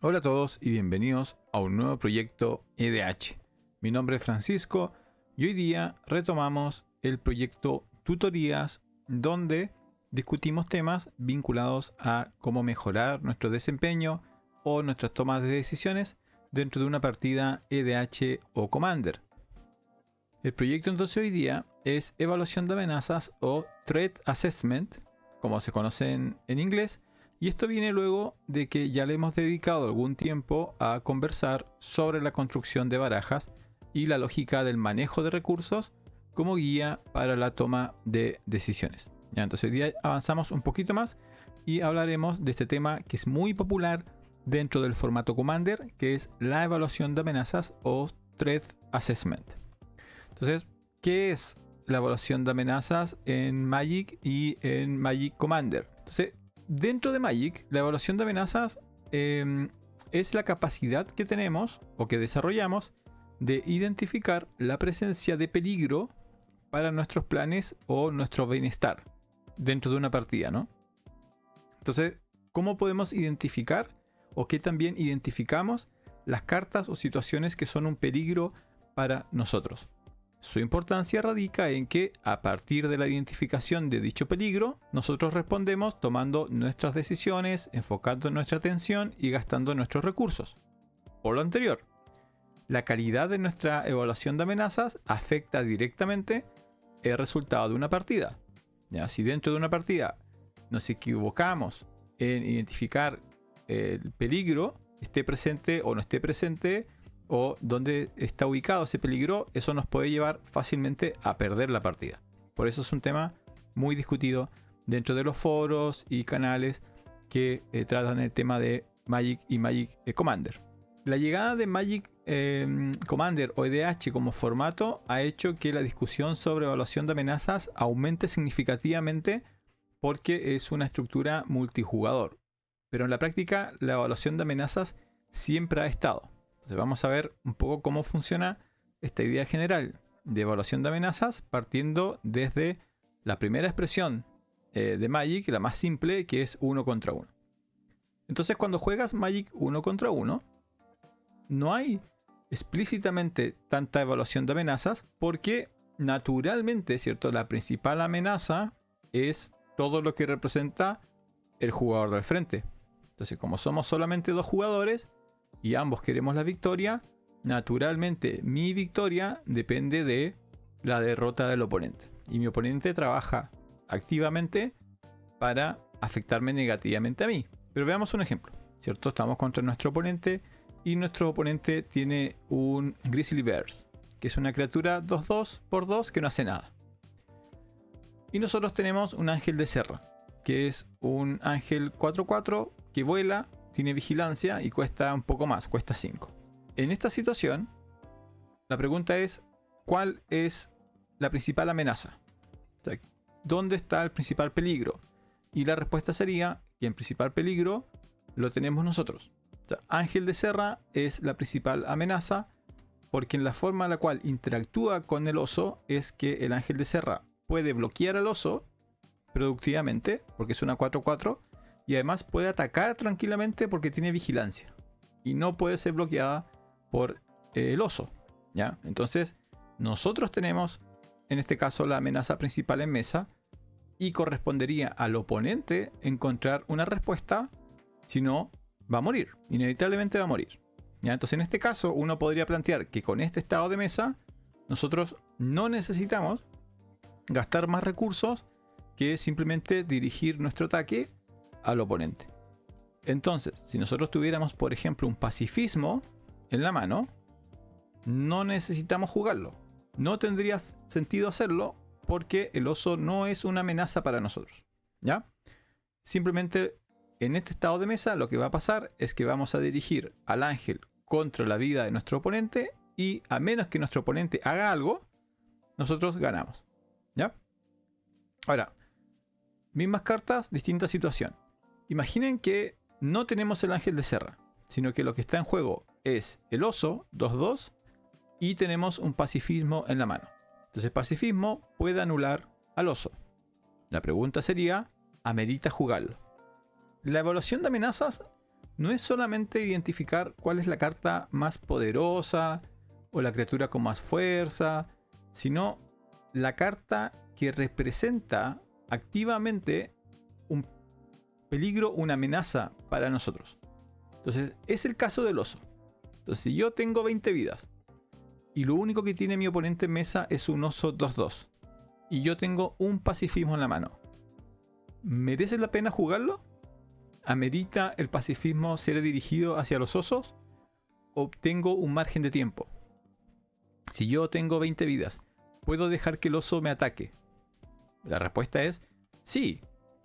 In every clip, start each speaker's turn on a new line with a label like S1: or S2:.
S1: Hola a todos y bienvenidos a un nuevo proyecto EDH. Mi nombre es Francisco y hoy día retomamos el proyecto Tutorías, donde discutimos temas vinculados a cómo mejorar nuestro desempeño o nuestras tomas de decisiones dentro de una partida EDH o Commander. El proyecto entonces hoy día es Evaluación de Amenazas o Threat Assessment, como se conoce en inglés. Y esto viene luego de que ya le hemos dedicado algún tiempo a conversar sobre la construcción de barajas y la lógica del manejo de recursos como guía para la toma de decisiones. Ya, entonces hoy día avanzamos un poquito más y hablaremos de este tema que es muy popular dentro del formato Commander, que es la evaluación de amenazas o Threat Assessment. Entonces, ¿qué es la evaluación de amenazas en Magic y en Magic Commander? Entonces, dentro de Magic, la evaluación de amenazas es la capacidad que tenemos o que desarrollamos de identificar la presencia de peligro para nuestros planes o nuestro bienestar dentro de una partida, ¿no? Entonces, ¿cómo podemos identificar o qué también identificamos las cartas o situaciones que son un peligro para nosotros? Su importancia radica en que, a partir de la identificación de dicho peligro, nosotros respondemos tomando nuestras decisiones, enfocando nuestra atención y gastando nuestros recursos. Por lo anterior, la calidad de nuestra evaluación de amenazas afecta directamente el resultado de una partida. ¿Ya? Si dentro de una partida nos equivocamos en identificar el peligro, esté presente o no esté presente, o dónde está ubicado ese peligro, eso nos puede llevar fácilmente a perder la partida. Por eso es un tema muy discutido dentro de los foros y canales que tratan el tema de Magic y Magic Commander. La llegada de Magic Commander o EDH como formato ha hecho que la discusión sobre evaluación de amenazas aumente significativamente porque es una estructura multijugador. Pero en la práctica la evaluación de amenazas siempre ha estado. Entonces vamos a ver un poco cómo funciona esta idea general de evaluación de amenazas, partiendo desde la primera expresión de Magic, la más simple, que es 1 contra 1. Entonces cuando juegas Magic 1 contra 1, no hay explícitamente tanta evaluación de amenazas porque naturalmente, ¿cierto? La principal amenaza es todo lo que representa el jugador del frente. Entonces, como somos solamente dos jugadores y ambos queremos la victoria, naturalmente mi victoria depende de la derrota del oponente. Y mi oponente trabaja activamente para afectarme negativamente a mí. Pero veamos un ejemplo, ¿cierto? Estamos contra nuestro oponente y nuestro oponente tiene un Grizzly Bears, que es una criatura 2/2 por 2 que no hace nada. Y nosotros tenemos un ángel de Serra, que es un ángel 4/4 que vuela, tiene vigilancia y cuesta un poco más, cuesta 5. En esta situación, la pregunta es, ¿cuál es la principal amenaza? O sea, ¿dónde está el principal peligro? Y la respuesta sería que el principal peligro lo tenemos nosotros. O sea, Ángel de Serra es la principal amenaza porque en la forma en la cual interactúa con el oso es que el Ángel de Serra puede bloquear al oso productivamente porque es una 4/4 y además puede atacar tranquilamente porque tiene vigilancia y no puede ser bloqueada por el oso, ¿ya? Entonces nosotros tenemos en este caso la amenaza principal en mesa y correspondería al oponente encontrar una respuesta, si no va a morir, inevitablemente va a morir, ¿ya? Entonces en este caso uno podría plantear que con este estado de mesa nosotros no necesitamos gastar más recursos que simplemente dirigir nuestro ataque al oponente. Entonces, si nosotros tuviéramos, por ejemplo, un pacifismo en la mano, no necesitamos jugarlo. No tendría sentido hacerlo porque el oso no es una amenaza para nosotros, ¿ya? Simplemente en este estado de mesa lo que va a pasar es que vamos a dirigir al ángel contra la vida de nuestro oponente y a menos que nuestro oponente haga algo, nosotros ganamos, ¿ya? Ahora, mismas cartas, distinta situación. Imaginen que no tenemos el ángel de Serra, sino que lo que está en juego es el oso 2/2 y tenemos un pacifismo en la mano. Entonces el pacifismo puede anular al oso. La pregunta sería, ¿amerita jugarlo? La evaluación de amenazas no es solamente identificar cuál es la carta más poderosa o la criatura con más fuerza, sino la carta que representa activamente un peligro, una amenaza para nosotros. Entonces, es el caso del oso. Entonces, si yo tengo 20 vidas y lo único que tiene mi oponente en mesa es un oso 2/2 y yo tengo un pacifismo en la mano, ¿merece la pena jugarlo? ¿Amerita el pacifismo ser dirigido hacia los osos? ¿O tengo un margen de tiempo? Si yo tengo 20 vidas, ¿puedo dejar que el oso me ataque? La respuesta es sí.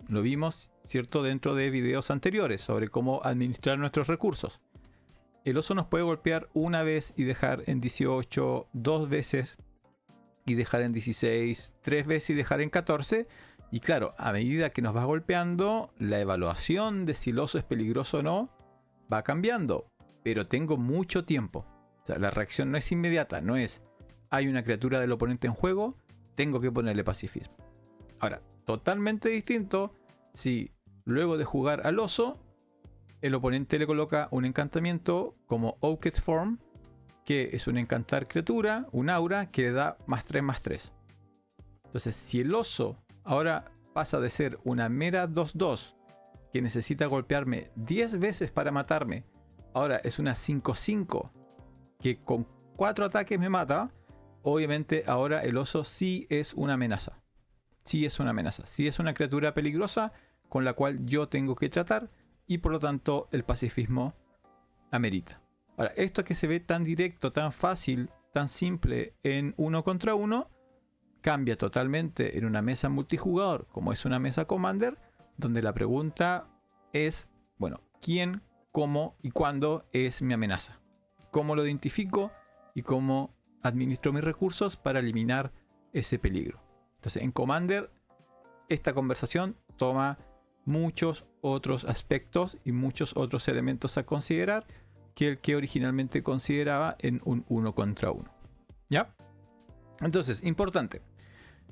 S1: Lo vimos, ¿cierto?, dentro de videos anteriores sobre cómo administrar nuestros recursos. El oso nos puede golpear una vez y dejar en 18, 2 veces y dejar en 16, 3 veces y dejar en 14. Y claro, a medida que nos va golpeando, la evaluación de si el oso es peligroso o no va cambiando. Pero tengo mucho tiempo. O sea, la reacción no es inmediata, no es hay una criatura del oponente en juego, tengo que ponerle pacifismo. Ahora, totalmente distinto si luego de jugar al oso, el oponente le coloca un encantamiento como Oak's Form, que es un encantar criatura, un aura que le da +3/+3. Entonces, si el oso ahora pasa de ser una mera 2/2 que necesita golpearme 10 veces para matarme, ahora es una 5/5 que con 4 ataques me mata, obviamente ahora el oso sí es una amenaza. Sí es una amenaza, sí es una criatura peligrosa con la cual yo tengo que tratar y por lo tanto el pacifismo amerita. Ahora, esto que se ve tan directo, tan fácil, tan simple en 1 contra 1, cambia totalmente en una mesa multijugador como es una mesa Commander, donde la pregunta es, bueno, ¿quién, cómo y cuándo es mi amenaza? ¿Cómo lo identifico y cómo administro mis recursos para eliminar ese peligro? Entonces, en Commander, esta conversación toma muchos otros aspectos y muchos otros elementos a considerar que el que originalmente consideraba en un 1 contra 1. ¿Ya? Entonces, importante.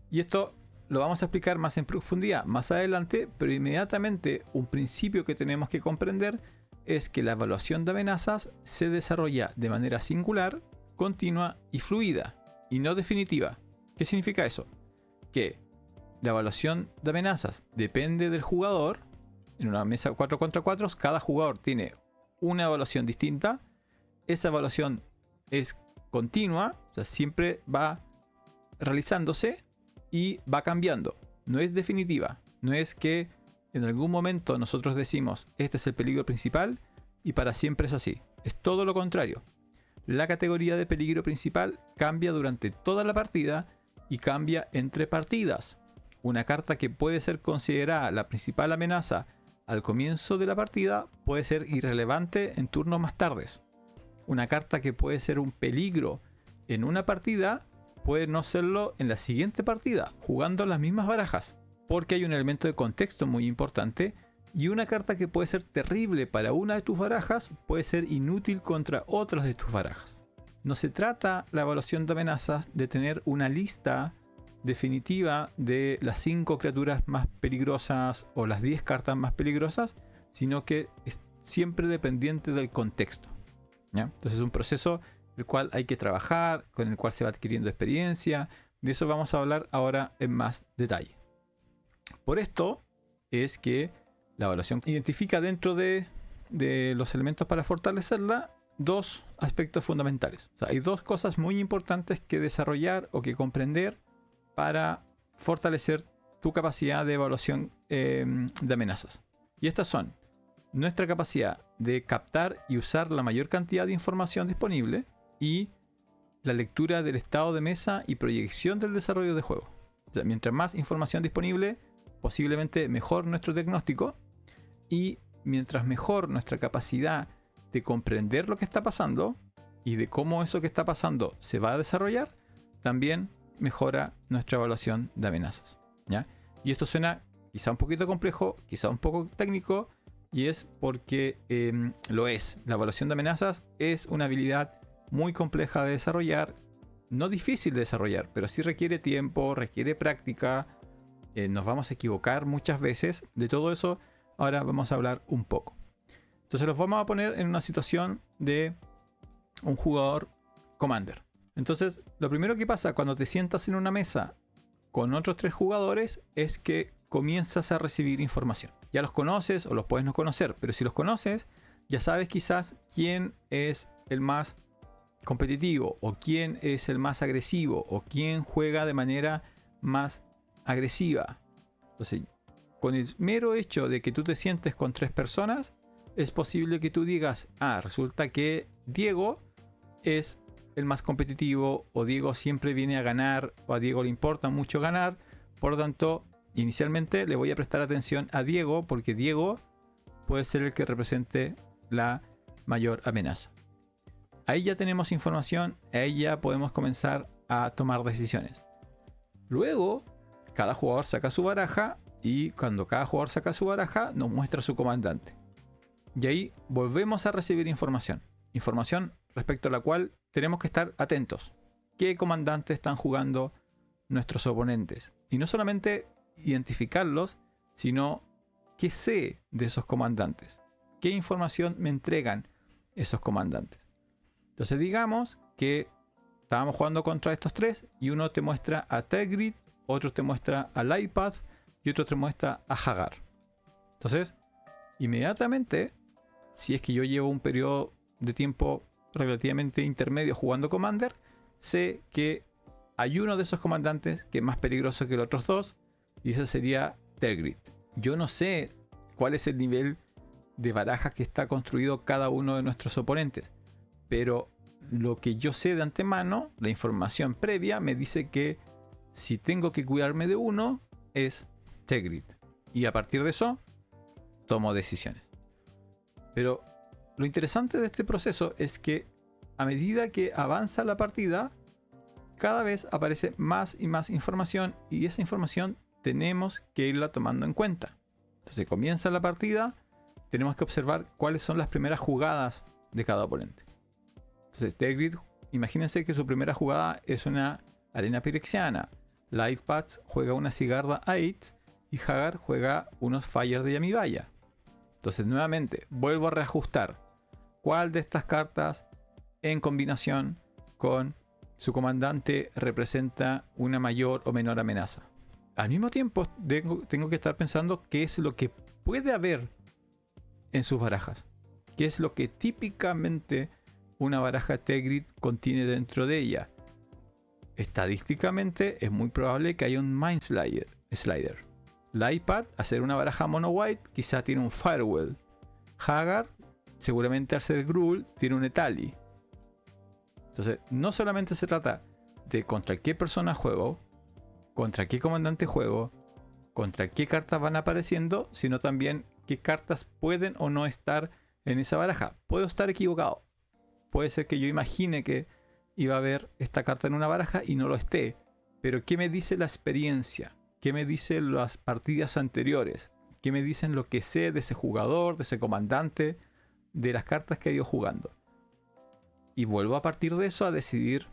S1: Y esto lo vamos a explicar más en profundidad más adelante, pero inmediatamente un principio que tenemos que comprender es que la evaluación de amenazas se desarrolla de manera singular, continua y fluida, y no definitiva. ¿Qué significa eso? Que la evaluación de amenazas depende del jugador. En una mesa 4 contra 4, cada jugador tiene una evaluación distinta. Esa evaluación es continua, o sea, siempre va realizándose y va cambiando. No es definitiva. No es que en algún momento nosotros decimos este es el peligro principal y para siempre es así. Es todo lo contrario. La categoría de peligro principal cambia durante toda la partida y cambia entre partidas. Una carta que puede ser considerada la principal amenaza al comienzo de la partida puede ser irrelevante en turnos más tardes. Una carta que puede ser un peligro en una partida puede no serlo en la siguiente partida, jugando las mismas barajas, porque hay un elemento de contexto muy importante, y una carta que puede ser terrible para una de tus barajas puede ser inútil contra otras de tus barajas. No se trata la evaluación de amenazas de tener una lista definitiva de las 5 criaturas más peligrosas o las 10 cartas más peligrosas, sino que es siempre dependiente del contexto, ¿ya? Entonces es un proceso el cual hay que trabajar, con el cual se va adquiriendo experiencia. De eso vamos a hablar ahora en más detalle. Por esto es que la evaluación identifica dentro de los elementos para fortalecerla 2 aspectos fundamentales. O sea, hay 2 cosas muy importantes que desarrollar o que comprender para fortalecer tu capacidad de evaluación de amenazas. Y estas son nuestra capacidad de captar y usar la mayor cantidad de información disponible y la lectura del estado de mesa y proyección del desarrollo de juego. O sea, mientras más información disponible, posiblemente mejor nuestro diagnóstico, y mientras mejor nuestra capacidad de comprender lo que está pasando y de cómo eso que está pasando se va a desarrollar, también mejora nuestra evaluación de amenazas, ¿ya? Y esto suena quizá un poquito complejo, quizá un poco técnico, y es porque lo es. La evaluación de amenazas es una habilidad muy compleja de desarrollar, no difícil de desarrollar, pero sí requiere tiempo, requiere práctica, nos vamos a equivocar muchas veces. De todo eso ahora vamos a hablar un poco. Entonces los vamos a poner en una situación de un jugador Commander. Entonces, lo primero que pasa cuando te sientas en una mesa con otros 3 jugadores es que comienzas a recibir información. Ya los conoces o los puedes no conocer, pero si los conoces, ya sabes quizás quién es el más competitivo o quién es el más agresivo o quién juega de manera más agresiva. Entonces, con el mero hecho de que tú te sientes con 3 personas, es posible que tú digas, resulta que Diego es el más competitivo, o Diego siempre viene a ganar, o a Diego le importa mucho ganar. Por lo tanto, inicialmente le voy a prestar atención a Diego, porque Diego puede ser el que represente la mayor amenaza. Ahí ya tenemos información, ahí ya podemos comenzar a tomar decisiones. Luego, cada jugador saca su baraja, y cuando cada jugador saca su baraja, nos muestra su comandante. Y ahí volvemos a recibir información. Información respecto a la cual tenemos que estar atentos. ¿Qué comandantes están jugando nuestros oponentes? Y no solamente identificarlos, sino qué sé de esos comandantes. ¿Qué información me entregan esos comandantes? Entonces digamos que estábamos jugando contra estos 3 y uno te muestra a Tergrid, otro te muestra a Lightpath y otro te muestra a Hagar. Entonces, inmediatamente, si es que yo llevo un periodo de tiempo relativamente intermedio jugando Commander, sé que hay uno de esos comandantes que es más peligroso que los otros 2, y ese sería Tergrid. Yo no sé cuál es el nivel de baraja que está construido cada uno de nuestros oponentes, pero lo que yo sé de antemano, la información previa, me dice que si tengo que cuidarme de uno, es Tergrid. Y a partir de eso, tomo decisiones. Pero lo interesante de este proceso es que a medida que avanza la partida, cada vez aparece más y más información, y esa información tenemos que irla tomando en cuenta. Entonces comienza la partida, tenemos que observar cuáles son las primeras jugadas de cada oponente. Entonces Tergrid, imagínense que su primera jugada es una arena pirexiana, Lightpath juega una Sigarda 8 y Hagar juega unos Fire de Yamibaya. Entonces nuevamente vuelvo a reajustar cuál de estas cartas en combinación con su comandante representa una mayor o menor amenaza. Al mismo tiempo tengo que estar pensando qué es lo que puede haber en sus barajas, qué es lo que típicamente una baraja Tergrid contiene dentro de ella. Estadísticamente es muy probable que haya un Mind Slider. Lightpath, hacer una baraja mono white, quizá tiene un Firewall. Hagar, seguramente al ser Gruul, tiene un Etali. Entonces, no solamente se trata de contra qué persona juego, contra qué comandante juego, contra qué cartas van apareciendo, sino también qué cartas pueden o no estar en esa baraja. Puedo estar equivocado. Puede ser que yo imagine que iba a haber esta carta en una baraja y no lo esté. Pero ¿qué me dice la experiencia? ¿Qué me dicen las partidas anteriores? ¿Qué me dicen lo que sé de ese jugador, de ese comandante, de las cartas que ha ido jugando? Y vuelvo a partir de eso a decidir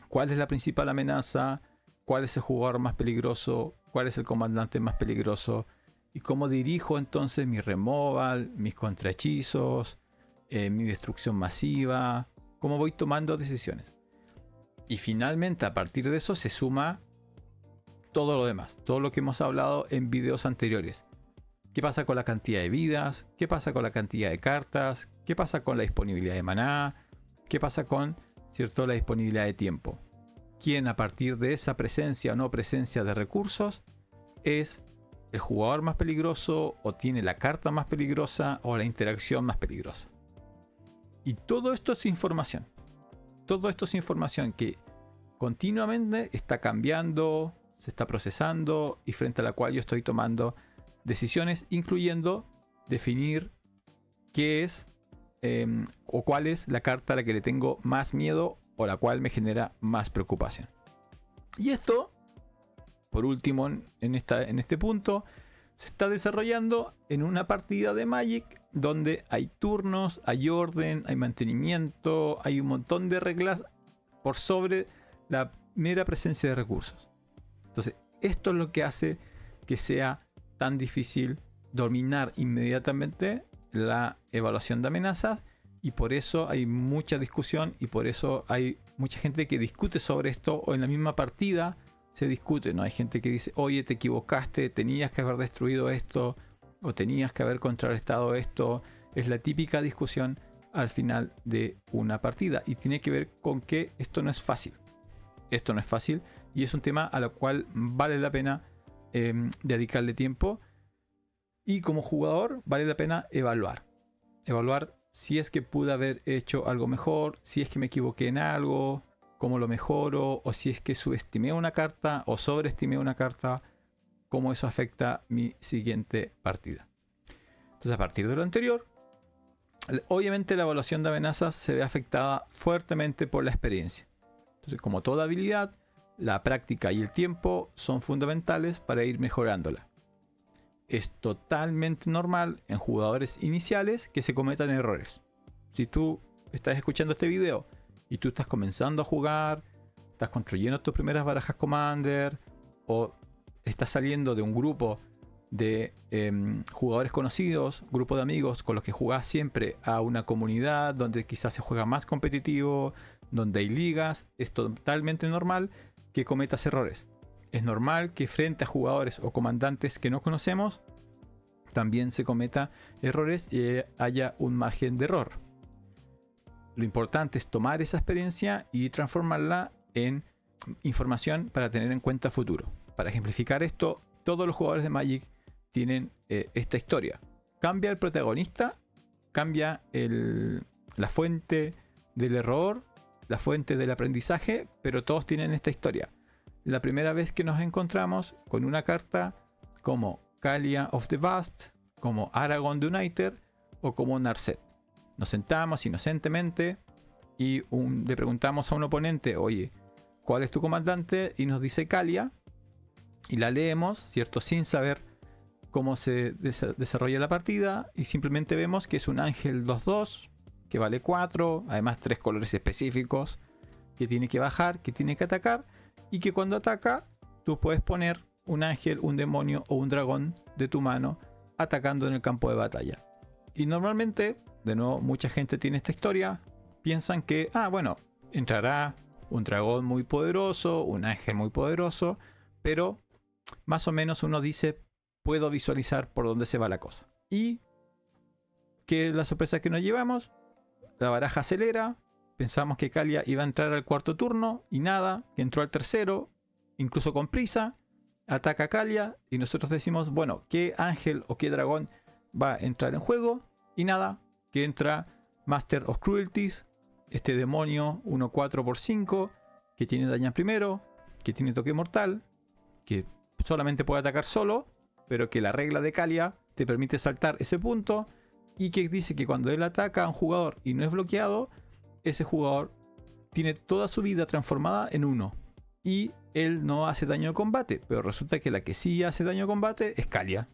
S1: cuál es la principal amenaza, cuál es el jugador más peligroso, cuál es el comandante más peligroso, y cómo dirijo entonces mi removal, mis contrahechizos, mi destrucción masiva, cómo voy tomando decisiones. Y finalmente a partir de eso se suma todo lo demás, todo lo que hemos hablado en videos anteriores. ¿Qué pasa con la cantidad de vidas? ¿Qué pasa con la cantidad de cartas? ¿Qué pasa con la disponibilidad de maná? ¿Qué pasa con, cierto, la disponibilidad de tiempo? ¿Quién a partir de esa presencia o no presencia de recursos es el jugador más peligroso, o tiene la carta más peligrosa, o la interacción más peligrosa? Y todo esto es información. Todo esto es información que continuamente está cambiando, se está procesando, y frente a la cual yo estoy tomando decisiones, incluyendo definir qué es o cuál es la carta a la que le tengo más miedo o la cual me genera más preocupación. Y esto, por último, en este punto, se está desarrollando en una partida de Magic donde hay turnos, hay orden, hay mantenimiento, hay un montón de reglas por sobre la mera presencia de recursos. Entonces, esto es lo que hace que sea tan difícil dominar inmediatamente la evaluación de amenazas, y por eso hay mucha discusión y por eso hay mucha gente que discute sobre esto, o en la misma partida se discute, ¿no? Hay gente que dice, oye, te equivocaste, tenías que haber destruido esto, o tenías que haber contrarrestado esto. Es la típica discusión al final de una partida, y tiene que ver con que esto no es fácil. Esto no es fácil, y es un tema a lo cual vale la pena dedicarle tiempo, y como jugador vale la pena evaluar si es que pude haber hecho algo mejor, si es que me equivoqué en algo, cómo lo mejoro, o si es que subestimé una carta o sobreestimé una carta, cómo eso afecta mi siguiente partida. Entonces, a partir de lo anterior, obviamente la evaluación de amenazas se ve afectada fuertemente por la experiencia. Entonces, como toda habilidad, la práctica y el tiempo son fundamentales para ir mejorándola. Es totalmente normal en jugadores iniciales que se cometan errores. Si tú estás escuchando este video y tú estás comenzando a jugar, estás construyendo tus primeras barajas Commander, o estás saliendo de un grupo de jugadores conocidos, grupo de amigos con los que jugás siempre, a una comunidad donde quizás se juega más competitivo, donde hay ligas, es totalmente normal que cometas errores. Es normal que frente a jugadores o comandantes que no conocemos también se cometa errores y haya un margen de error. Lo importante es tomar esa experiencia y transformarla en información para tener en cuenta futuro. Para ejemplificar esto, todos los jugadores de Magic tienen esta historia. Cambia el protagonista, cambia la fuente del error, la fuente del aprendizaje, pero todos tienen esta historia. La primera vez que nos encontramos con una carta como Kaalia of the Vast, como Aragorn the Uniter o como Narset. Nos sentamos inocentemente y le preguntamos a un oponente, oye, ¿cuál es tu comandante? Y nos dice Kaalia, y la leemos, ¿cierto? Sin saber cómo se desarrolla la partida, y simplemente vemos que es un ángel 2/2, que vale 4, además 3 colores específicos, que tiene que bajar, que tiene que atacar, y que cuando ataca tú puedes poner un ángel, un demonio o un dragón de tu mano atacando en el campo de batalla. Y normalmente, de nuevo, mucha gente tiene esta historia, piensan que, bueno, entrará un dragón muy poderoso, un ángel muy poderoso, pero más o menos uno dice, puedo visualizar por dónde se va la cosa. Y que la sorpresa que nos llevamos, la baraja acelera, pensamos que Kaalia iba a entrar al cuarto turno y nada, que entró al tercero, incluso con prisa, ataca a Kaalia y nosotros decimos, bueno, ¿qué ángel o qué dragón va a entrar en juego? Y nada, que entra Master of Cruelties, este demonio 1/4/5, que tiene daño primero, que tiene toque mortal, que solamente puede atacar solo, pero que la regla de Kaalia te permite saltar ese punto, y que dice que cuando él ataca a un jugador y no es bloqueado, ese jugador tiene toda su vida transformada en 1 y él no hace daño de combate, pero resulta que la que sí hace daño de combate es Kaalia.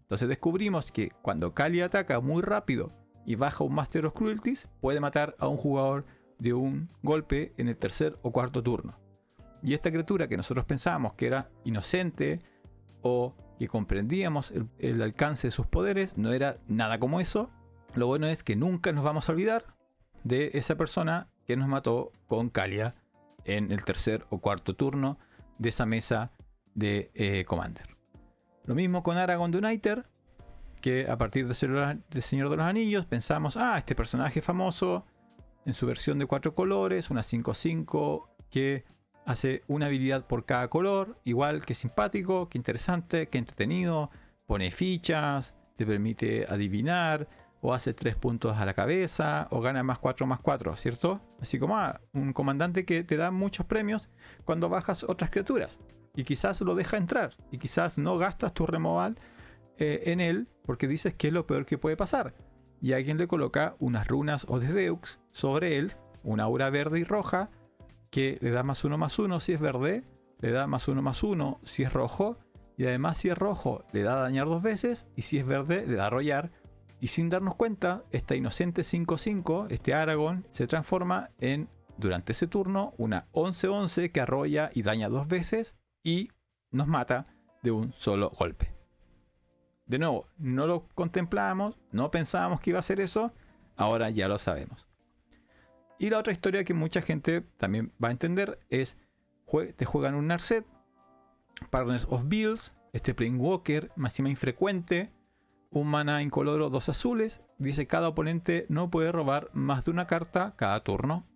S1: Entonces descubrimos que cuando Kaalia ataca muy rápido y baja un Master of Cruelties, puede matar a un jugador de un golpe en el tercer o cuarto turno. Y esta criatura que nosotros pensábamos que era inocente o que comprendíamos el alcance de sus poderes, no era nada como eso. Lo bueno es que nunca nos vamos a olvidar de esa persona que nos mató con Kaalia en el tercer o cuarto turno de esa mesa de Commander. Lo mismo con Aragorn the Uniter, que a partir de Señor de los Anillos pensamos, este personaje famoso en su versión de 4 colores, una 5/5, que hace una habilidad por cada color, igual, que simpático, que interesante, que entretenido, pone fichas, te permite adivinar, o hace 3 puntos a la cabeza, o gana +4/+4, ¿cierto? Así como un comandante que te da muchos premios cuando bajas otras criaturas, y quizás lo deja entrar, y quizás no gastas tu removal en él, porque dices que es lo peor que puede pasar, y alguien le coloca unas runas o de Deux sobre él, una aura verde y roja, que le da +1/+1 si es verde, le da +1/+1 si es rojo, y además si es rojo le da dañar 2 veces, y si es verde le da arrollar. Y sin darnos cuenta, esta inocente 5/5, este Aragorn, se transforma en, durante ese turno, una 11/11 que arrolla y daña 2 veces y nos mata de un solo golpe. De nuevo, no lo contemplábamos, no pensábamos que iba a ser eso, ahora ya lo sabemos. Y la otra historia que mucha gente también va a entender es, te juegan un Narset, Partners of Bills, este Planeswalker, máxima infrecuente, un mana incoloro, 2 azules, dice cada oponente no puede robar más de una carta cada turno,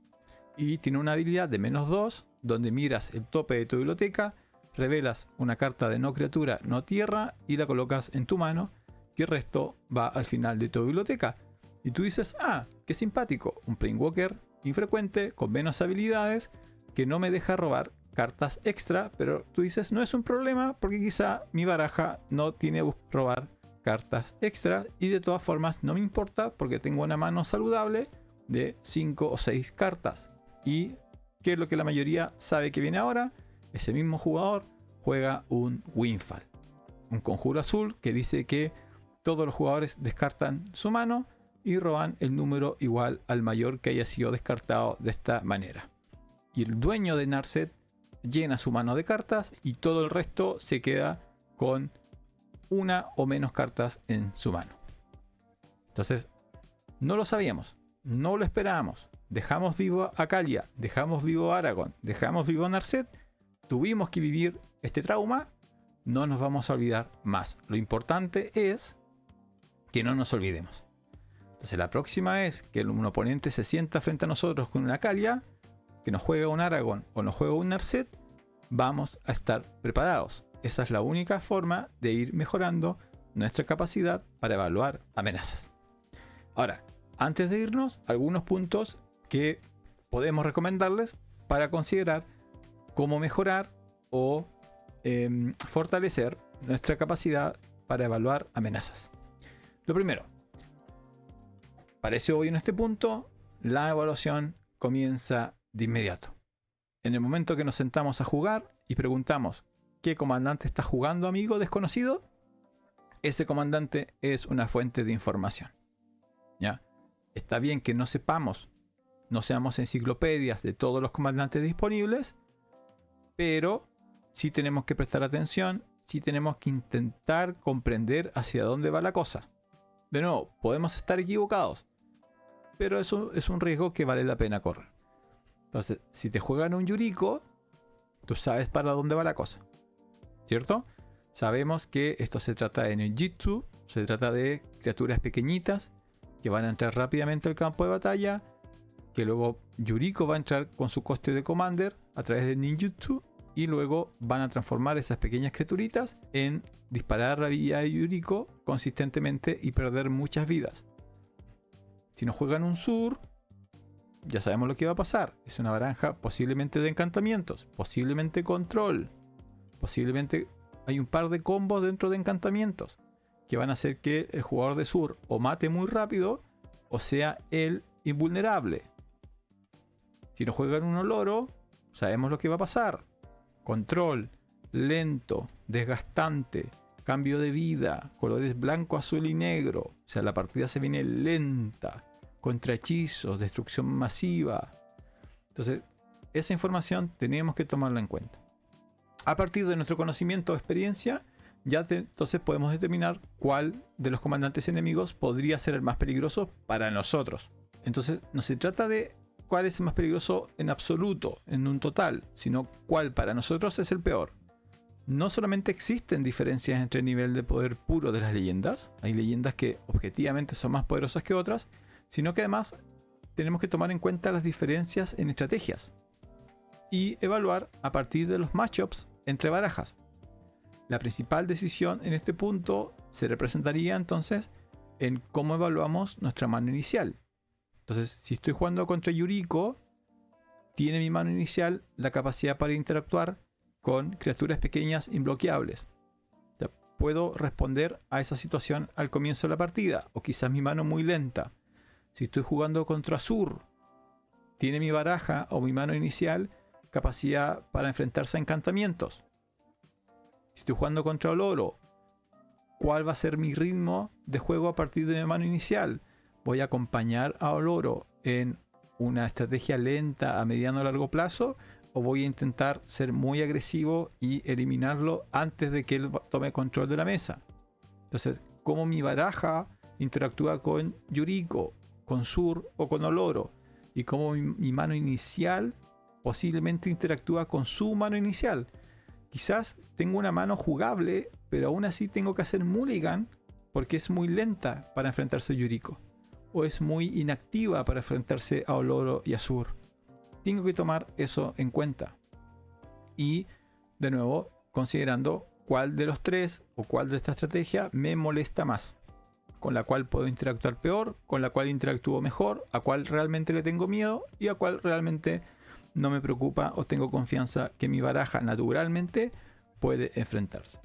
S1: y tiene una habilidad de -2, donde miras el tope de tu biblioteca, revelas una carta de no criatura, no tierra, y la colocas en tu mano, y el resto va al final de tu biblioteca. Y tú dices, ah, qué simpático, un Planeswalker infrecuente, con menos habilidades, que no me deja robar cartas extra, pero tú dices, no es un problema, porque quizá mi baraja no tiene robar cartas extra, y de todas formas no me importa, porque tengo una mano saludable de 5 o 6 cartas. Y ¿qué es lo que la mayoría sabe que viene ahora? Ese mismo jugador juega un Windfall, un conjuro azul que dice que todos los jugadores descartan su mano y roban el número igual al mayor que haya sido descartado de esta manera. Y el dueño de Narset llena su mano de cartas y todo el resto se queda con una o menos cartas en su mano. Entonces, no lo sabíamos, no lo esperábamos. Dejamos vivo a Kaalia, dejamos vivo a Aragorn, dejamos vivo a Narset. Tuvimos que vivir este trauma, no nos vamos a olvidar más. Lo importante es que no nos olvidemos. Entonces la próxima vez que un oponente se sienta frente a nosotros con una Kaalia, que nos juega un Aragorn o nos juega un Narset, vamos a estar preparados. Esa es la única forma de ir mejorando nuestra capacidad para evaluar amenazas. Ahora, antes de irnos, algunos puntos que podemos recomendarles para considerar cómo mejorar o fortalecer nuestra capacidad para evaluar amenazas. Lo primero, parece obvio en este punto, la evaluación comienza de inmediato. En el momento que nos sentamos a jugar y preguntamos ¿qué comandante está jugando, amigo desconocido? Ese comandante es una fuente de información. ¿Ya? Está bien que no sepamos, no seamos enciclopedias de todos los comandantes disponibles, pero sí tenemos que prestar atención, sí tenemos que intentar comprender hacia dónde va la cosa. De nuevo, podemos estar equivocados, pero eso es un riesgo que vale la pena correr. Entonces, si te juegan un Yuriko, tú sabes para dónde va la cosa, ¿cierto? Sabemos que esto se trata de ninjutsu, se trata de criaturas pequeñitas que van a entrar rápidamente al campo de batalla, que luego Yuriko va a entrar con su coste de commander a través de ninjutsu, y luego van a transformar esas pequeñas criaturitas en disparar la vida de Yuriko consistentemente y perder muchas vidas. Si nos juegan un Sur, ya sabemos lo que va a pasar. Es una baraja posiblemente de encantamientos, posiblemente control, posiblemente hay un par de combos dentro de encantamientos que van a hacer que el jugador de Sur o mate muy rápido o sea él invulnerable. Si nos juegan un Oloro, sabemos lo que va a pasar. Control, lento, desgastante, cambio de vida, colores blanco, azul y negro. O sea, la partida se viene lenta, contrahechizos, destrucción masiva. Entonces, esa información tenemos que tomarla en cuenta. A partir de nuestro conocimiento o experiencia, entonces podemos determinar cuál de los comandantes enemigos podría ser el más peligroso para nosotros. Entonces, no se trata de cuál es el más peligroso en absoluto, en un total, sino cuál para nosotros es el peor. No solamente existen diferencias entre el nivel de poder puro de las leyendas, hay leyendas que objetivamente son más poderosas que otras, sino que además tenemos que tomar en cuenta las diferencias en estrategias y evaluar a partir de los matchups entre barajas. La principal decisión en este punto se representaría entonces en cómo evaluamos nuestra mano inicial. Entonces, si estoy jugando contra Yuriko, tiene mi mano inicial la capacidad para interactuar con criaturas pequeñas imbloqueables. Puedo responder a esa situación al comienzo de la partida, o quizás mi mano muy lenta. Si estoy jugando contra Sur, tiene mi baraja o mi mano inicial capacidad para enfrentarse a encantamientos. Si estoy jugando contra Oloro, ¿cuál va a ser mi ritmo de juego a partir de mi mano inicial? ¿Voy a acompañar a Oloro en una estrategia lenta a mediano o largo plazo? ¿O voy a intentar ser muy agresivo y eliminarlo antes de que él tome control de la mesa? Entonces, cómo mi baraja interactúa con Yuriko, con Sur o con Oloro, y cómo mi mano inicial posiblemente interactúa con su mano inicial. Quizás tengo una mano jugable, pero aún así tengo que hacer mulligan porque es muy lenta para enfrentarse a Yuriko, o es muy inactiva para enfrentarse a Oloro y a Sur. Tengo que tomar eso en cuenta. Y, de nuevo, considerando cuál de los tres o cuál de esta estrategia me molesta más, con la cual puedo interactuar peor, con la cual interactúo mejor, a cuál realmente le tengo miedo y a cuál realmente no me preocupa o tengo confianza que mi baraja naturalmente puede enfrentarse.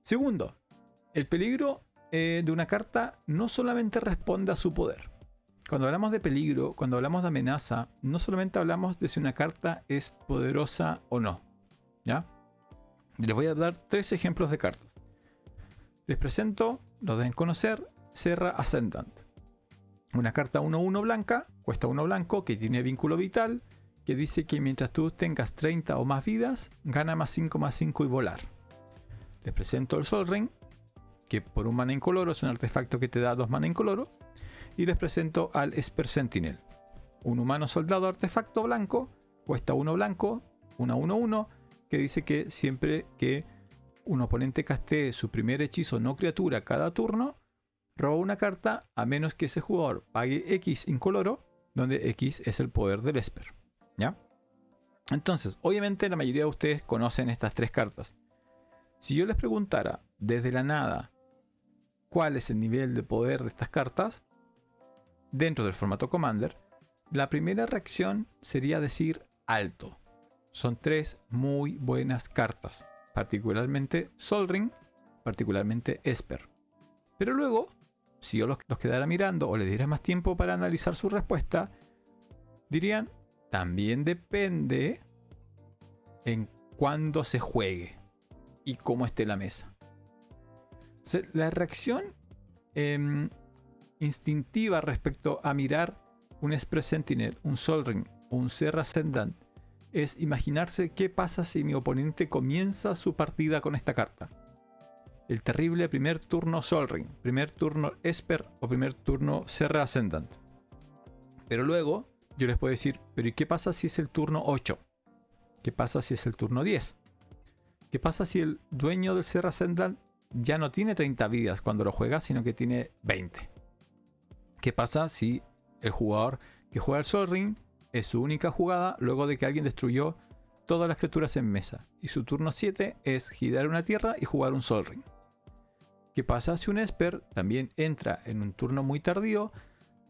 S1: Segundo, el peligro de una carta no solamente responde a su poder. Cuando hablamos de peligro, cuando hablamos de amenaza, no solamente hablamos de si una carta es poderosa o no, ¿ya? Les voy a dar 3 ejemplos de cartas. Les presento, lo deben conocer, Serra Ascendant. Una carta 1/1 blanca, cuesta 1 blanco, que tiene vínculo vital, que dice que mientras tú tengas 30 o más vidas, gana +5/+5 y volar. Les presento el Sol Ring, que por un mana incoloro es un artefacto que te da 2 mana incoloro. Y les presento al Esper Sentinel, un humano soldado artefacto blanco, cuesta 1 blanco, 1/1/1, que dice que siempre que un oponente castee su primer hechizo no criatura cada turno, roba una carta a menos que ese jugador pague X incoloro, donde X es el poder del Esper, ¿ya? Entonces, obviamente la mayoría de ustedes conocen estas 3 cartas. Si yo les preguntara desde la nada cuál es el nivel de poder de estas cartas dentro del formato Commander, la primera reacción sería decir alto. Son 3 muy buenas cartas, particularmente Sol Ring, particularmente Esper. Pero luego, si yo los quedara mirando o les diera más tiempo para analizar su respuesta, dirían, también depende en cuándo se juegue y cómo esté la mesa. O sea, la reacción instintiva respecto a mirar un Esper Sentinel, un Sol Ring o un Serra Ascendant es imaginarse qué pasa si mi oponente comienza su partida con esta carta. El terrible primer turno Sol Ring, primer turno Esper o primer turno Serra Ascendant. Pero luego yo les puedo decir, pero ¿y qué pasa si es el turno 8? ¿Qué pasa si es el turno 10? ¿Qué pasa si el dueño del Serra Ascendant ya no tiene 30 vidas cuando lo juega, sino que tiene 20? ¿Qué pasa si el jugador que juega el Sol Ring es su única jugada luego de que alguien destruyó todas las criaturas en mesa? Y su turno 7 es girar una tierra y jugar un Sol Ring. ¿Qué pasa si un Esper también entra en un turno muy tardío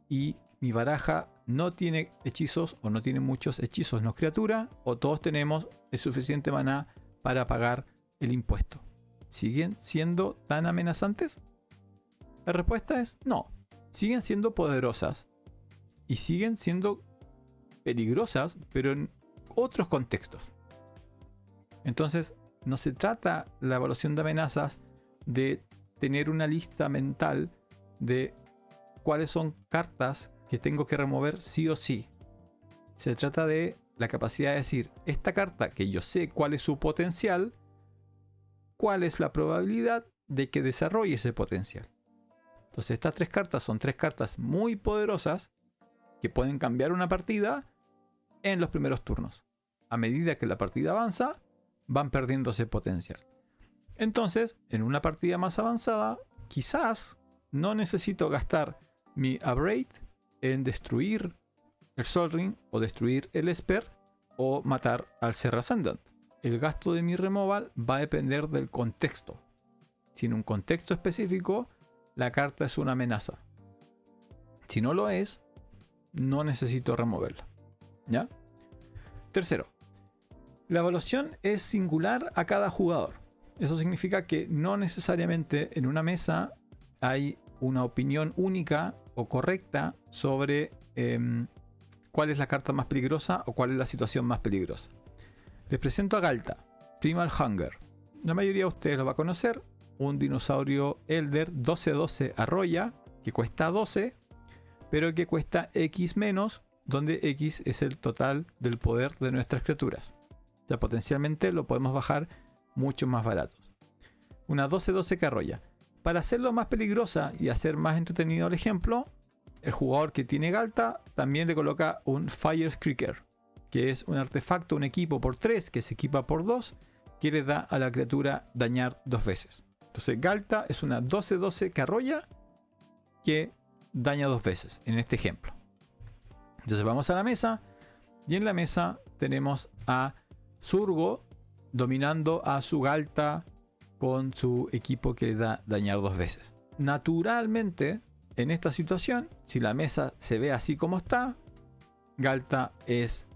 S1: y mi baraja no tiene hechizos o no tiene muchos hechizos no criatura, o todos tenemos el suficiente maná para pagar el impuesto? ¿Siguen siendo tan amenazantes? La respuesta es no. Siguen siendo poderosas y siguen siendo peligrosas, pero en otros contextos. Entonces, no se trata la evaluación de amenazas de tener una lista mental de cuáles son cartas que tengo que remover sí o sí. Se trata de la capacidad de decir, esta carta que yo sé cuál es su potencial, cuál es la probabilidad de que desarrolle ese potencial. Entonces estas 3 cartas son 3 cartas muy poderosas que pueden cambiar una partida en los primeros turnos. A medida que la partida avanza, van perdiendo ese potencial. Entonces, en una partida más avanzada, quizás no necesito gastar mi Abrade en destruir el Sol Ring o destruir el Esper o matar al Serra Ascendant. El gasto de mi removal va a depender del contexto. Si en un contexto específico la carta es una amenaza. Si no lo es, no necesito removerla, ¿ya? Tercero, la evaluación es singular a cada jugador. Eso significa que no necesariamente en una mesa hay una opinión única o correcta sobre cuál es la carta más peligrosa o cuál es la situación más peligrosa. Les presento a Ghalta, Primal Hunger. La mayoría de ustedes lo va a conocer. Un dinosaurio Elder 12/12 arroya, que cuesta 12, pero que cuesta X menos, donde X es el total del poder de nuestras criaturas. O sea, potencialmente lo podemos bajar mucho más barato. Una 12/12 que arrolla. para hacerlo más peligrosa y hacer más entretenido el ejemplo, el jugador que tiene Galta también le coloca un Fire Screaker, que es un artefacto, un equipo por 3 que se equipa por 2, que le da a la criatura dañar 2 veces. Entonces Galta es una 12-12 que arrolla que daña 2 veces en este ejemplo. Entonces vamos a la mesa y en la mesa tenemos a Zurgo dominando a su Galta con su equipo que le da dañar 2 veces. Naturalmente, en esta situación, si la mesa se ve así como está, Galta es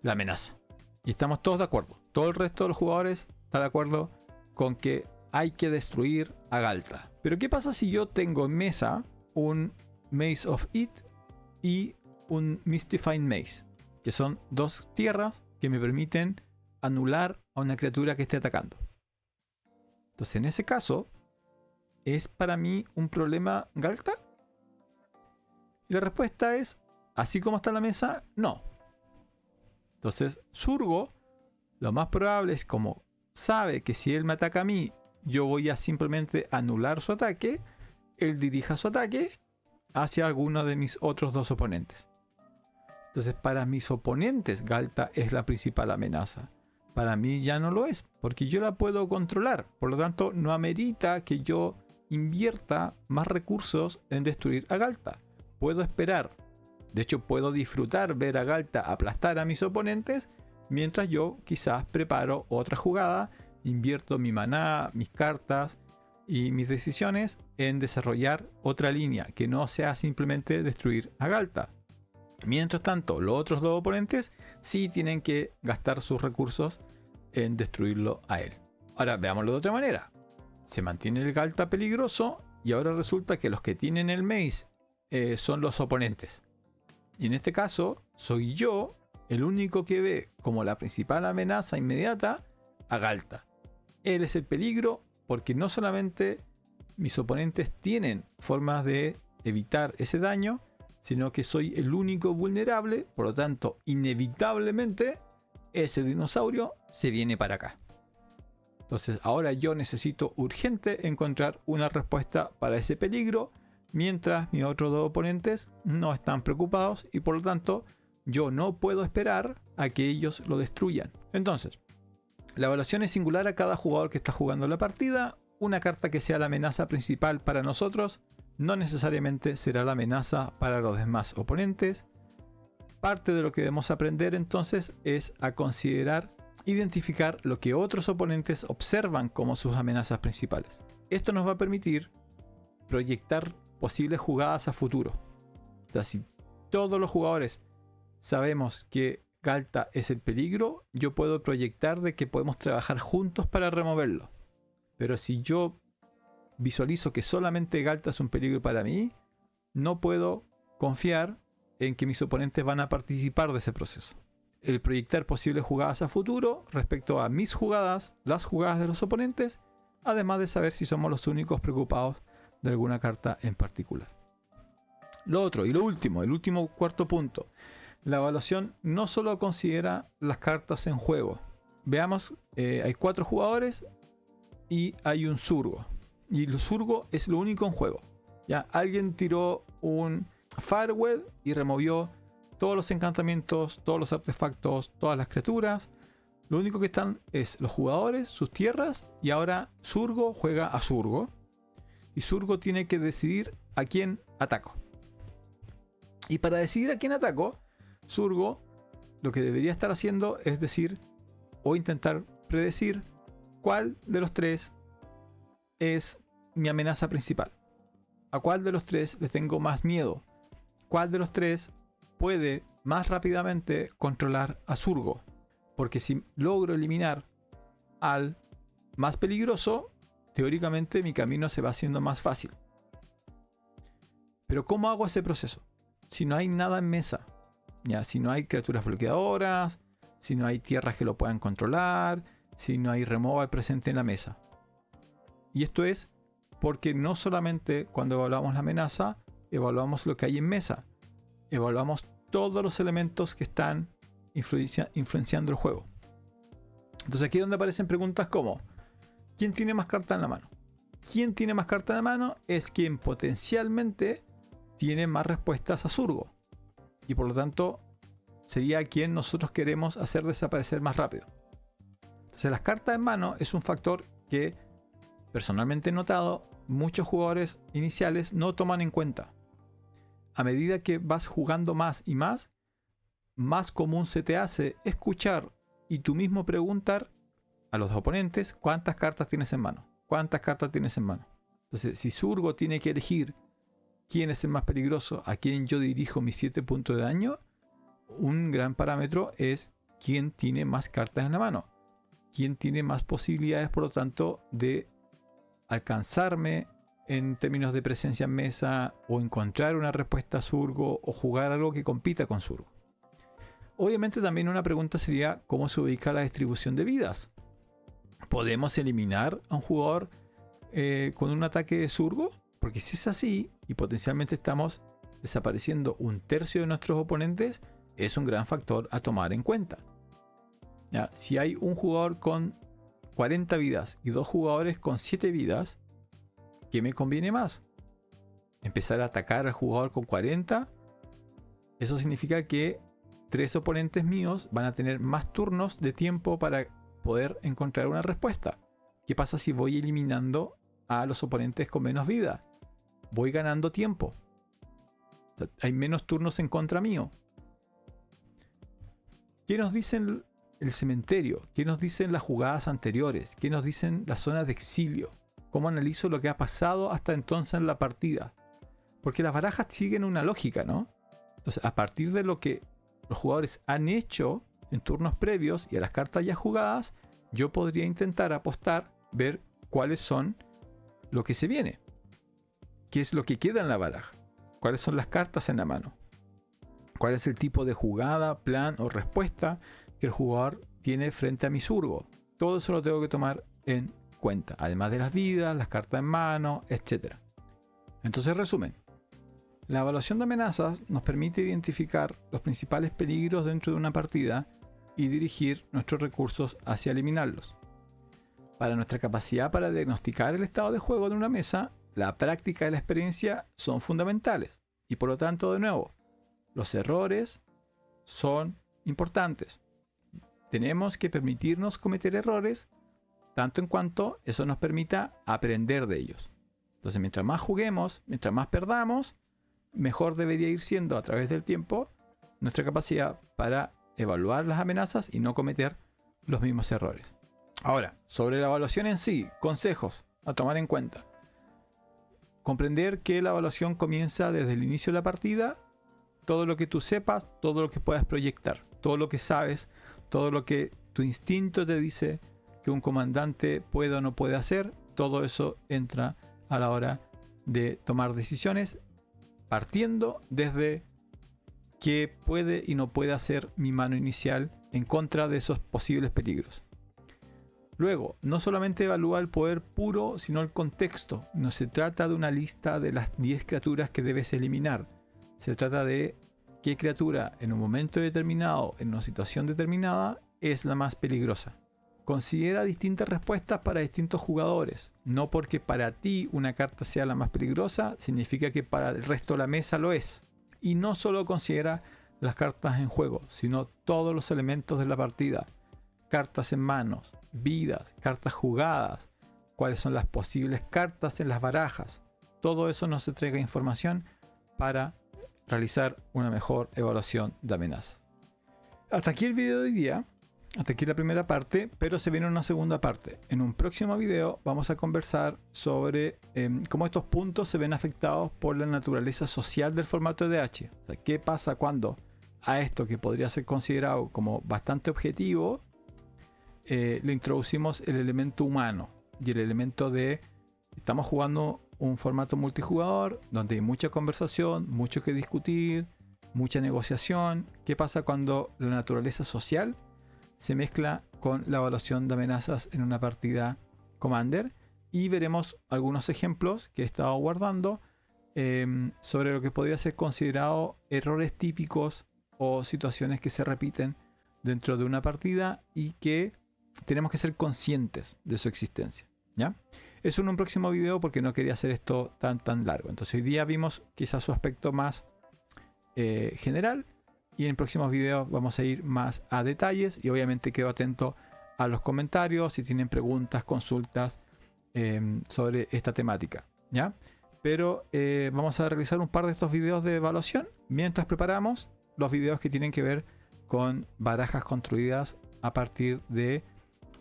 S1: la amenaza. Y estamos todos de acuerdo. Todo el resto de los jugadores está de acuerdo con que hay que destruir a Galta. Pero ¿qué pasa si yo tengo en mesa un Maze of It y un Mystifying Maze? Que son 2 tierras que me permiten anular a una criatura que esté atacando. Entonces en ese caso, ¿es para mí un problema Galta? Y la respuesta es, así como está la mesa, no. Entonces Zurgo, lo más probable es, como sabe que si él me ataca a mí, yo voy a simplemente anular su ataque, él dirija su ataque hacia alguno de mis otros 2 oponentes. Entonces para mis oponentes Galta es la principal amenaza. Para mí ya no lo es, porque yo la puedo controlar. Por lo tanto, no amerita que yo invierta más recursos en destruir a Galta. Puedo esperar. De hecho, puedo disfrutar ver a Galta aplastar a mis oponentes, mientras yo quizás preparo otra jugada, invierto mi maná, mis cartas y mis decisiones en desarrollar otra línea, que no sea simplemente destruir a Galta. Mientras tanto, los otros 2 oponentes sí tienen que gastar sus recursos en destruirlo a él. Ahora veámoslo de otra manera. Se mantiene el Galta peligroso y ahora resulta que los que tienen el Maze son los oponentes. Y en este caso, soy yo el único que ve como la principal amenaza inmediata a Galta. Él es el peligro porque no solamente mis oponentes tienen formas de evitar ese daño, sino que soy el único vulnerable, por lo tanto, inevitablemente, ese dinosaurio se viene para acá. Entonces, ahora yo necesito urgente encontrar una respuesta para ese peligro, mientras mis otros 2 oponentes no están preocupados y por lo tanto, yo no puedo esperar a que ellos lo destruyan. Entonces, la evaluación es singular a cada jugador que está jugando la partida. Una carta que sea la amenaza principal para nosotros no necesariamente será la amenaza para los demás oponentes. Parte de lo que debemos aprender entonces es a considerar, identificar lo que otros oponentes observan como sus amenazas principales. Esto nos va a permitir proyectar posibles jugadas a futuro. O sea, si todos los jugadores sabemos que Galta es el peligro, yo puedo proyectar de que podemos trabajar juntos para removerlo. Pero si yo visualizo que solamente Galta es un peligro para mí, no puedo confiar en que mis oponentes van a participar de ese proceso. El proyectar posibles jugadas a futuro respecto a mis jugadas, las jugadas de los oponentes, además de saber si somos los únicos preocupados de alguna carta en particular. Lo otro y lo último, el último cuarto punto. La evaluación no solo considera las cartas en juego. Veamos, hay 4 jugadores y hay un Zurgo. Y el Zurgo es lo único en juego. Ya, alguien tiró un Firewall y removió todos los encantamientos, todos los artefactos, todas las criaturas. Lo único que están es los jugadores, sus tierras, y ahora Zurgo juega a Zurgo. Y Zurgo tiene que decidir a quién ataco. Y para decidir a quién ataco, Zurgo lo que debería estar haciendo es decir, o intentar predecir cuál de los 3 es mi amenaza principal. ¿A cuál de los 3 le tengo más miedo? ¿Cuál de los 3 puede más rápidamente controlar a Zurgo? Porque si logro eliminar al más peligroso, teóricamente mi camino se va haciendo más fácil. Pero ¿cómo hago ese proceso? Si no hay nada en mesa, ya, si no hay criaturas bloqueadoras, si no hay tierras que lo puedan controlar, si no hay removal presente en la mesa. Y esto es porque no solamente cuando evaluamos la amenaza, evaluamos lo que hay en mesa, evaluamos todos los elementos que están influenciando el juego. Entonces aquí es donde aparecen preguntas como: ¿quién tiene más cartas en la mano? quien tiene más cartas de mano es quien potencialmente tiene más respuestas a Surgo. Y por lo tanto, sería quien nosotros queremos hacer desaparecer más rápido. Entonces, las cartas en mano es un factor que, personalmente he notado, muchos jugadores iniciales no toman en cuenta. A medida que vas jugando más y más común se te hace escuchar y tú mismo preguntar a los oponentes cuántas cartas tienes en mano. ¿Cuántas cartas tienes en mano? Entonces, si Surgo tiene que elegir quién es el más peligroso, a quién yo dirijo mis 7 puntos de daño, un gran parámetro es quién tiene más cartas en la mano. Quién tiene más posibilidades, por lo tanto, de alcanzarme en términos de presencia en mesa, o encontrar una respuesta a Surgo, o jugar algo que compita con Surgo. Obviamente también una pregunta sería cómo se ubica la distribución de vidas. ¿Podemos eliminar a un jugador con un ataque de Surgo? Porque si es así, y potencialmente estamos desapareciendo un tercio de nuestros oponentes, es un gran factor a tomar en cuenta. ¿Ya? Si hay un jugador con 40 vidas y 2 jugadores con 7 vidas, ¿qué me conviene más? ¿Empezar a atacar al jugador con 40? Eso significa que 3 oponentes míos van a tener más turnos de tiempo para poder encontrar una respuesta. ¿Qué pasa si voy eliminando a los oponentes con menos vida? Voy ganando tiempo. O sea, hay menos turnos en contra mío. ¿Qué nos dicen el cementerio? ¿Qué nos dicen las jugadas anteriores? ¿Qué nos dicen las zonas de exilio? ¿Cómo analizo lo que ha pasado hasta entonces en la partida? Porque las barajas siguen una lógica, ¿no? Entonces, a partir de lo que los jugadores han hecho en turnos previos y a las cartas ya jugadas, yo podría intentar apostar, ver cuáles son lo que se viene. ¿Qué es lo que queda en la baraja? ¿Cuáles son las cartas en la mano? ¿Cuál es el tipo de jugada, plan o respuesta que el jugador tiene frente a mi Surgo? Todo eso lo tengo que tomar en cuenta, además de las vidas, las cartas en mano, etc. Entonces, resumen. La evaluación de amenazas nos permite identificar los principales peligros dentro de una partida y dirigir nuestros recursos hacia eliminarlos. Para nuestra capacidad para diagnosticar el estado de juego de una mesa, la práctica y la experiencia son fundamentales. Y por lo tanto, de nuevo, los errores son importantes. Tenemos que permitirnos cometer errores, tanto en cuanto eso nos permita aprender de ellos. Entonces, mientras más juguemos, mientras más perdamos, mejor debería ir siendo a través del tiempo nuestra capacidad para evaluar las amenazas y no cometer los mismos errores. Ahora, sobre la evaluación en sí, consejos a tomar en cuenta. Comprender que la evaluación comienza desde el inicio de la partida. Todo lo que tú sepas, todo lo que puedas proyectar, todo lo que sabes, todo lo que tu instinto te dice que un comandante puede o no puede hacer, todo eso entra a la hora de tomar decisiones, partiendo desde qué puede y no puede hacer mi mano inicial en contra de esos posibles peligros. Luego, no solamente evalúa el poder puro, sino el contexto. No se trata de una lista de las 10 criaturas que debes eliminar. Se trata de qué criatura en un momento determinado, en una situación determinada, es la más peligrosa. Considera distintas respuestas para distintos jugadores. No porque para ti una carta sea la más peligrosa, significa que para el resto de la mesa lo es. Y no solo considera las cartas en juego, sino todos los elementos de la partida. Cartas en manos, vidas, cartas jugadas, cuáles son las posibles cartas en las barajas. Todo eso nos entrega información para realizar una mejor evaluación de amenazas. Hasta aquí el video de hoy día. Hasta aquí la primera parte, pero se viene una segunda parte. En un próximo video vamos a conversar sobre cómo estos puntos se ven afectados por la naturaleza social del formato EDH. O sea, ¿qué pasa cuando a esto que podría ser considerado como bastante objetivo le introducimos el elemento humano y el elemento de estamos jugando un formato multijugador donde hay mucha conversación, mucho que discutir, mucha negociación? ¿Qué pasa cuando la naturaleza social se mezcla con la evaluación de amenazas en una partida Commander? Y veremos algunos ejemplos que he estado guardando sobre lo que podría ser considerado errores típicos o situaciones que se repiten dentro de una partida y que tenemos que ser conscientes de su existencia, ¿ya? Eso en un próximo video porque no quería hacer esto tan largo. Entonces hoy día vimos quizás su aspecto más general, y en próximos videos vamos a ir más a detalles, y obviamente quedo atento a los comentarios si tienen preguntas, consultas sobre esta temática, ¿ya? Pero vamos a realizar un par de estos videos de evaluación mientras preparamos los videos que tienen que ver con barajas construidas a partir de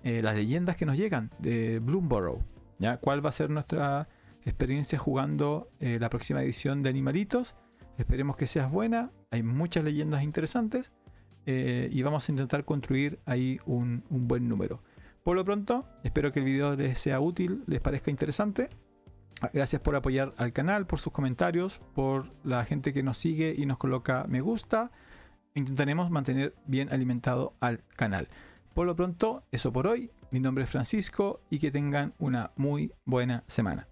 S1: las leyendas que nos llegan de Bloomburrow, ¿ya? ¿Cuál va a ser nuestra experiencia jugando la próxima edición de Animalitos? Esperemos que sea buena. Hay muchas leyendas interesantes y vamos a intentar construir ahí un buen número. Por lo pronto, espero que el video les sea útil, les parezca interesante. Gracias por apoyar al canal, por sus comentarios, por la gente que nos sigue y nos coloca me gusta. Intentaremos mantener bien alimentado al canal. Por lo pronto, eso por hoy. Mi nombre es Francisco y que tengan una muy buena semana.